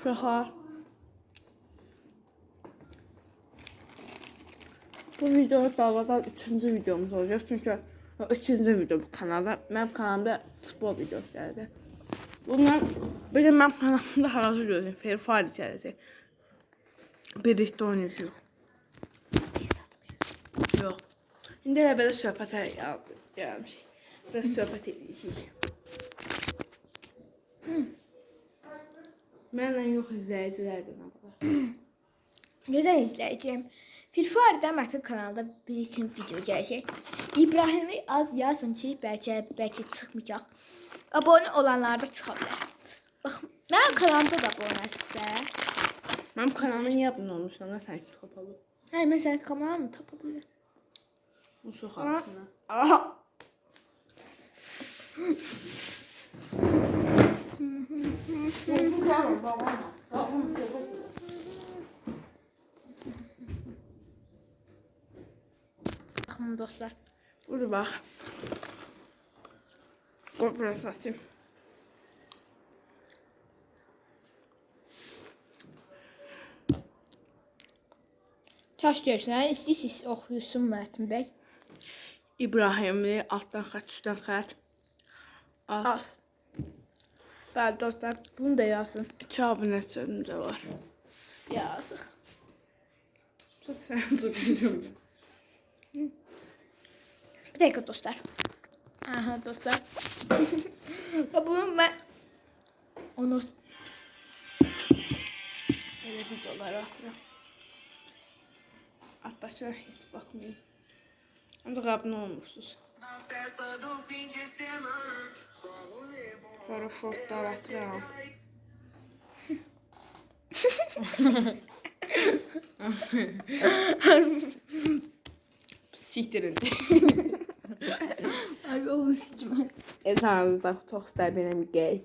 Uşaqlar. Bu video davada 3-cü videomuz olacaq. Çünki 3-cü video bu kanalda. Mənim kanalımda futbol videosu gəldi. Bundan bir də mənim kanalımda hazır gözləyim. Free Fire gələcək. Birlikdə oynayacağıq. Yox. İndi elə belə söhbətə gəlmişik. Biraz söhbət edəcəyik. Mənlə yox, izləyicilərlə var. Gözəl izləyicim. Free Fire'da Mətin kanalda bir üçün video gələcək. İbrahim'i az yazın ki, bəlkə çıxmayacaq. Abone olanlar da çıxa bilər. Bax, mənim kanalımda da abunəsinizsə. Mənim kanalıma niyə abunə olmuşsan? Sən ki kapalı. Hə, mən sənin kanalını tapa bilirəm. Bu çox ağrısına. Aha. Baxın dostlar. Burada bax. Qoy biraz açayım. Taş görsən, istəyirsiniz oxuyursun Mətin bəy. İbrahimli altdan xət, üstdən xət. Az. Bəli dostlar, bunu da yazın. 2 abunəçimiz də var. Yazıq. Sən çıxacağım. Bir dəqiqə dostlar. Aha dostlar. Bunu mən onu Belə videoları atıram. Atdaşlar heç baxmayın. Ancaq abunə olmuşsunuz. Sonra şortlar atıram. Siktirin. Ay o sikmə. Esanızda çox istər benim gay.